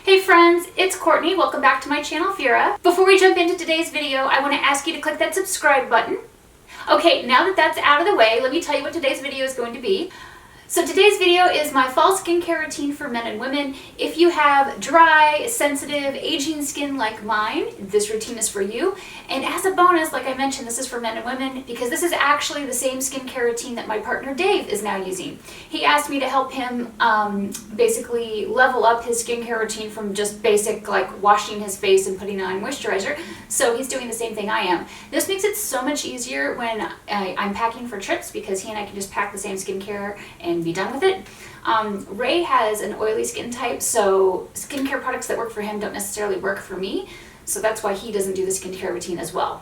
Hey friends, it's Courtney. Welcome back to my channel, Phyrra. Before we jump into today's video, I want to ask you to click that subscribe button. Okay, now that that's out of the way, let me tell you what today's video is going to be. So today's video is my fall skincare routine for men and women. If you have dry, sensitive, aging skin like mine, this routine is for you. And as a bonus, like I mentioned, this is for men and women because this is actually the same skincare routine that my partner Dave is now using. He asked me to help him basically level up his skincare routine from just basic like washing his face and putting on moisturizer. So he's doing the same thing I am. This makes it so much easier when I'm packing for trips because he and I can just pack the same skincare and be done with it. Ray has an oily skin type, so skincare products that work for him don't necessarily work for me, so that's why he doesn't do the skincare routine as well.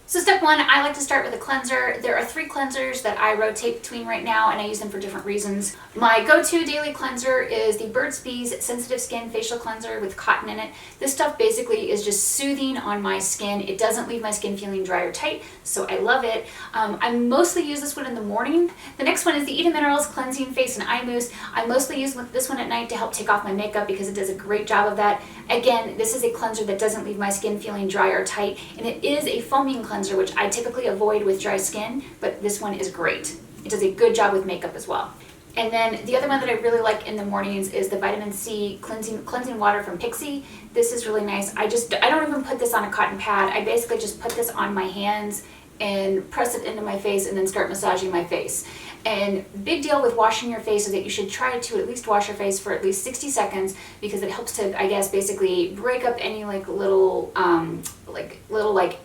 So step one, I like to start with a cleanser. There are 3 cleansers that I rotate between right now, and I use them for different reasons. My go-to daily cleanser is the Burt's Bees Sensitive Skin Facial Cleanser with cotton in it. This stuff basically is just soothing on my skin. It doesn't leave my skin feeling dry or tight, so I love it. I mostly use this one in the morning. The next one is the Eden Minerals Cleansing Face and Eye Mousse. I mostly use this one at night to help take off my makeup because it does a great job of that. Again, this is a cleanser that doesn't leave my skin feeling dry or tight, and it is a foaming cleanser, which I typically avoid with dry skin, but this one is great. It does a good job with makeup as well. And then the other one that I really like in the mornings is the Vitamin C cleansing water from Pixi. This is really nice. I don't even put this on a cotton pad. I basically just put this on my hands and press it into my face and then start massaging my face. And big deal with washing your face is that you should try to at least wash your face for at least 60 seconds because it helps to, I guess, basically break up any little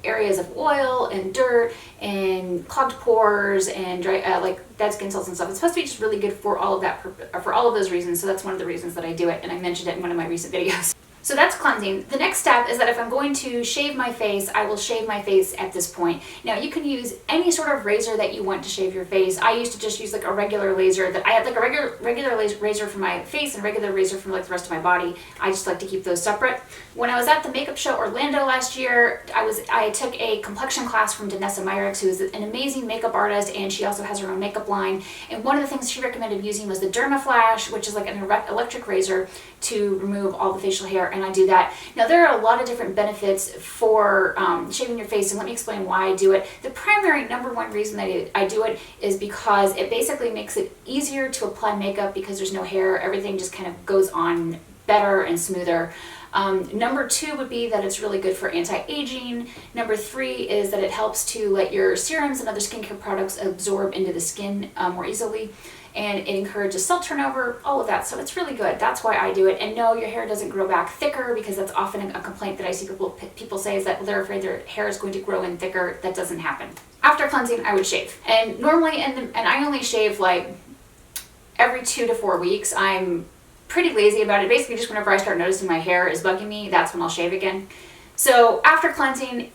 areas of oil and dirt and clogged pores and dry, like dead skin cells and stuff. It's supposed to be just really good for all of that, for all of those reasons. So that's one of the reasons that I do it, and I mentioned it in one of my recent videos. So that's cleansing. The next step is that if I'm going to shave my face, I will shave my face at this point. Now you can use any sort of razor that you want to shave your face. I used to just use like a regular laser that I had like a regular razor for my face and a regular razor for like the rest of my body. I just like to keep those separate. When I was at the makeup show Orlando last year, I took a complexion class from Danessa Myricks, who is an amazing makeup artist, and she also has her own makeup line. And one of the things she recommended using was the Dermaflash, which is like an electric razor to remove all the facial hair, and I do that. Now there are a lot of different benefits for shaving your face, and let me explain why I do it. The primary #1 reason that I do it is because it basically makes it easier to apply makeup because there's no hair. Everything just kind of goes on better and smoother. #2 would be that it's really good for anti-aging. #3 is that it helps to let your serums and other skincare products absorb into the skin more easily. And it encourages cell turnover, all of that. So it's really good. That's why I do it. And no, your hair doesn't grow back thicker because that's often a complaint that I see people say is that they're afraid their hair is going to grow in thicker. That doesn't happen. After cleansing, I would shave. And normally, and I only shave like every 2 to 4 weeks. I'm pretty lazy about it. Basically, just whenever I start noticing my hair is bugging me, that's when I'll shave again. So after cleansing,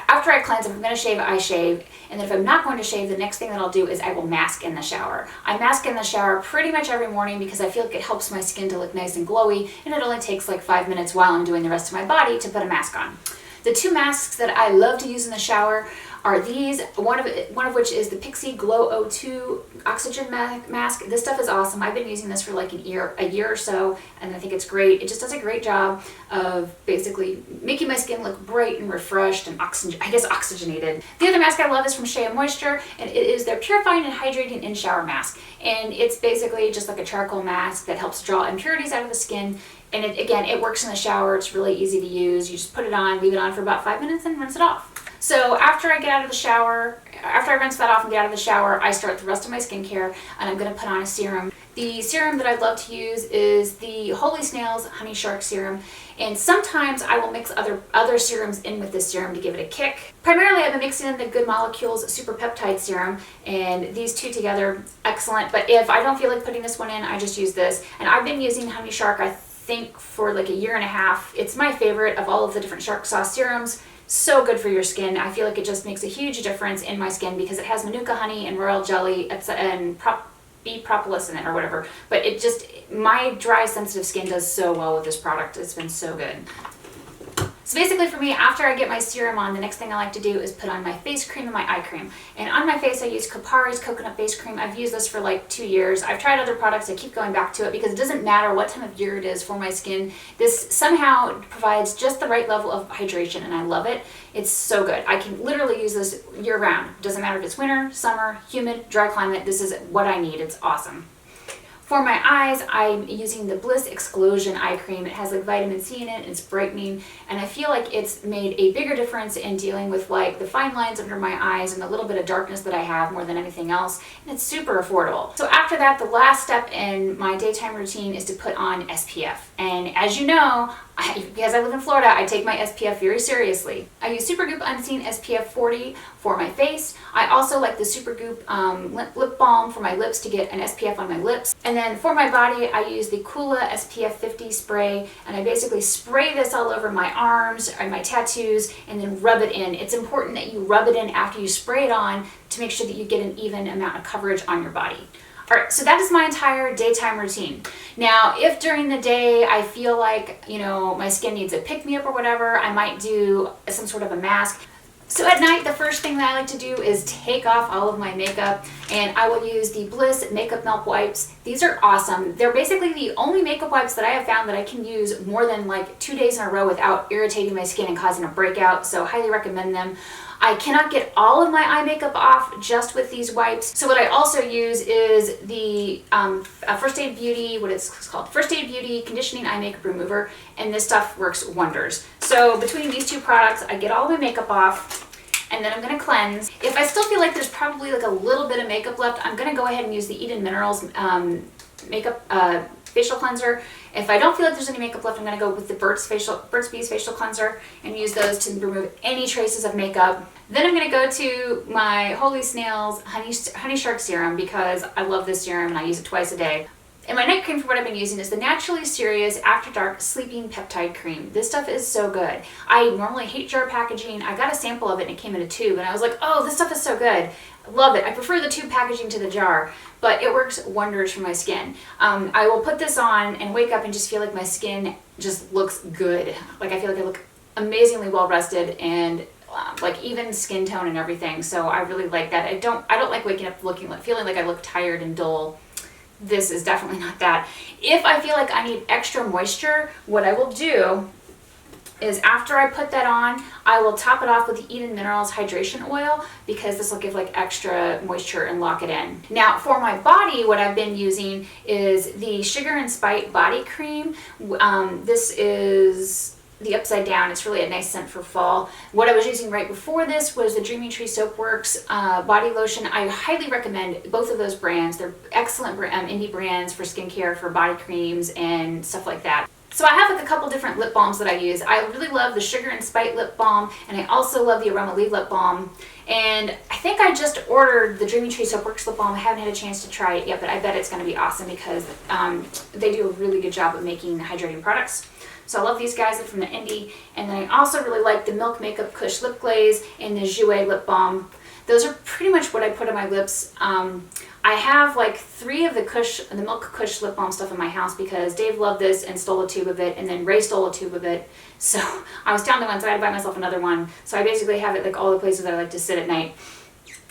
after I cleanse, if I'm going to shave, I shave. And then if I'm not going to shave, the next thing that I'll do is I will mask in the shower. I mask in the shower pretty much every morning because I feel like it helps my skin to look nice and glowy, and it only takes like 5 minutes while I'm doing the rest of my body to put a mask on. The 2 masks that I love to use in the shower are these, one of which is the Pixi Glow O2 Oxygen Mask. This stuff is awesome. I've been using this for like a year or so, and I think it's great. It just does a great job of basically making my skin look bright and refreshed and oxygenated. The other mask I love is from Shea Moisture, and it is their Purifying and Hydrating In-Shower Mask. And it's basically just like a charcoal mask that helps draw impurities out of the skin. And it works in the shower. It's really easy to use. You just put it on, leave it on for about 5 minutes, and rinse it off. So after I get out of the shower, after I rinse that off and get out of the shower, I start the rest of my skincare, and I'm going to put on a serum. The serum that I love to use is the Holy Snails Honey Shark Serum, and sometimes I will mix other serums in with this serum to give it a kick. Primarily, I've been mixing in the Good Molecules Super Peptide Serum, and these two together, excellent. But if I don't feel like putting this one in, I just use this. And I've been using Honey Shark, I think, for like a year and a half. It's my favorite of all of the different shark sauce serums. So good for your skin. I feel like it just makes a huge difference in my skin because it has manuka honey and royal jelly and bee propolis in it or whatever. But it just, my dry sensitive skin does so well with this product. It's been so good. So basically for me, after I get my serum on, the next thing I like to do is put on my face cream and my eye cream. And on my face, I use Kopari's coconut face cream. I've used this for like 2 years. I've tried other products. I keep going back to it because it doesn't matter what time of year it is for my skin. This somehow provides just the right level of hydration, and I love it. It's so good. I can literally use this year round. Doesn't matter if it's winter, summer, humid, dry climate. This is what I need. It's awesome. For my eyes, I'm using the Bliss Explosion Eye Cream. It has like vitamin C in it, and it's brightening, and I feel like it's made a bigger difference in dealing with like the fine lines under my eyes and the little bit of darkness that I have more than anything else, and it's super affordable. So after that, the last step in my daytime routine is to put on SPF. And as you know, because I live in Florida, I take my SPF very seriously. I use Supergoop Unseen SPF 40 for my face. I also like the Supergoop Lip Balm for my lips to get an SPF on my lips. And then for my body, I use the Coola SPF 50 spray, and I basically spray this all over my arms and my tattoos and then rub it in. It's important that you rub it in after you spray it on to make sure that you get an even amount of coverage on your body. Alright, so that is my entire daytime routine. Now, if during the day I feel like, you know, my skin needs a pick-me-up or whatever, I might do some sort of a mask. So at night, the first thing that I like to do is take off all of my makeup, and I will use the Bliss Makeup Melt Wipes. These are awesome. They're basically the only makeup wipes that I have found that I can use more than like 2 days in a row without irritating my skin and causing a breakout, so highly recommend them. I cannot get all of my eye makeup off just with these wipes. So what I also use is the First Aid Beauty, what it's called, First Aid Beauty Conditioning Eye Makeup Remover, and this stuff works wonders. So between these two products, I get all of my makeup off, and then I'm gonna cleanse. If I still feel like there's probably like a little bit of makeup left, I'm gonna go ahead and use the Eden Minerals makeup facial cleanser. If I don't feel like there's any makeup left, I'm going to go with the Burt's Bees facial cleanser and use those to remove any traces of makeup. Then I'm going to go to my Holy Snails Honey Shark Serum because I love this serum and I use it twice a day. And my night cream for what I've been using is the Naturally Serious After Dark Sleeping Peptide Cream. This stuff is so good. I normally hate jar packaging. I got a sample of it and it came in a tube and I was like, oh, this stuff is so good. Love it. I prefer the tube packaging to the jar, but it works wonders for my skin. I will put this on and wake up and just feel like my skin just looks good. Like I feel like I look amazingly well rested and like even skin tone and everything. So I really like that. I don't like waking up feeling like I look tired and dull. This is definitely not that. If I feel like I need extra moisture, what I will do is after I put that on, I will top it off with the Eden Minerals Hydration Oil because this will give like extra moisture and lock it in. Now for my body, what I've been using is the Sugar and Spite Body Cream. This is the Upside Down. It's really a nice scent for fall. What I was using right before this was the Dreamy Tree Soapworks body lotion. I highly recommend both of those brands. They're excellent indie brands for skincare, for body creams and stuff like that. So I have like a couple different lip balms that I use. I really love the Sugar and Spite Lip Balm, and I also love the Aromaleigh Lip Balm. And I think I just ordered the Dreamy Tree Soapworks Lip Balm. I haven't had a chance to try it yet, but I bet it's going to be awesome because they do a really good job of making hydrating products. So I love these guys. They're from the Indie. And then I also really like the Milk Makeup Kush Lip Glaze and the Jouer Lip Balm. Those are pretty much what I put on my lips. I have like 3 of the Milk Kush Lip Balm stuff in my house because Dave loved this and stole a tube of it, and then Ray stole a tube of it. So I was down to one, so I had to buy myself another one. So I basically have it like all the places that I like to sit at night.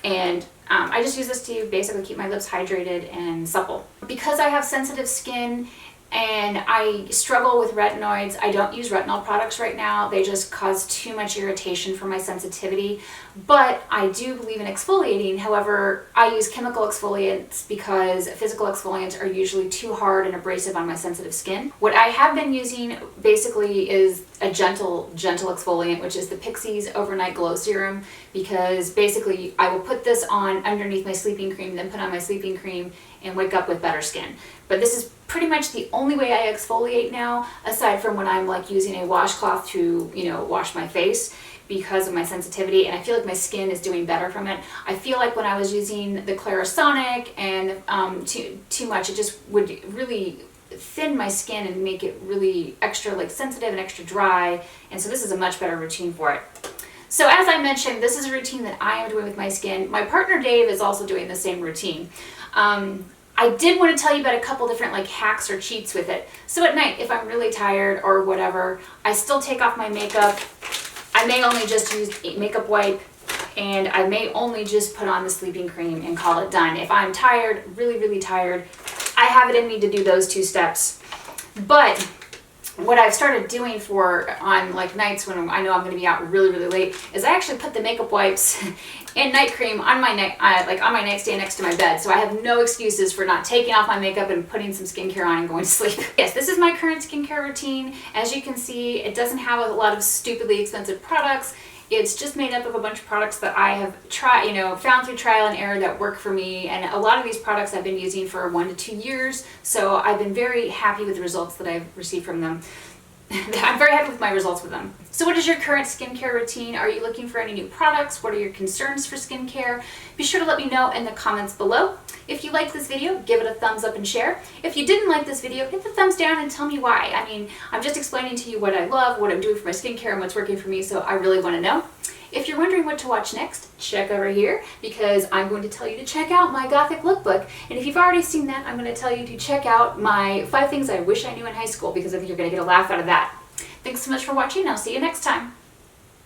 And I just use this to basically keep my lips hydrated and supple. Because I have sensitive skin and I struggle with retinoids, I don't use retinol products right now. They just cause too much irritation for my sensitivity. But I do believe in exfoliating. However, I use chemical exfoliants because physical exfoliants are usually too hard and abrasive on my sensitive skin. What I have been using basically is a gentle exfoliant, which is the Pixies Overnight Glow Serum, because basically I will put this on underneath my sleeping cream, then put on my sleeping cream and wake up with better skin. But this is pretty much the only way I exfoliate now, aside from when I'm like using a washcloth to, you know, wash my face because of my sensitivity, and I feel like my skin is doing better from it. I feel like when I was using the Clarisonic and too much, it just would really thin my skin and make it really extra like sensitive and extra dry, and so this is a much better routine for it. So as I mentioned, this is a routine that I am doing with my skin. My partner Dave is also doing the same routine. I did want to tell you about a couple different like hacks or cheats with it. So at night, if I'm really tired or whatever, I still take off my makeup. I may only just use a makeup wipe, and I may only just put on the sleeping cream and call it done. If I'm tired, really, really tired, I have it in me to do those 2 steps. But what I've started doing on like nights when I know I'm going to be out really, really late is I actually put the makeup wipes and night cream on my on my nightstand next to my bed. So I have no excuses for not taking off my makeup and putting some skincare on and going to sleep. Yes, this is my current skincare routine. As you can see, it doesn't have a lot of stupidly expensive products. It's just made up of a bunch of products that I have found through trial and error that work for me. And a lot of these products I've been using for 1 to 2 years. So I've been very happy with the results that I've received from them. I'm very happy with my results with them. So what is your current skincare routine? Are you looking for any new products? What are your concerns for skincare? Be sure to let me know in the comments below. If you liked this video, give it a thumbs up and share. If you didn't like this video, hit the thumbs down and tell me why. I mean, I'm just explaining to you what I love, what I'm doing for my skincare, and what's working for me, so I really want to know. If you're wondering what to watch next, check over here, because I'm going to tell you to check out my Gothic lookbook. And if you've already seen that, I'm going to tell you to check out my 5 things I wish I knew in high school, because I think you're going to get a laugh out of that. Thanks so much for watching. I'll see you next time.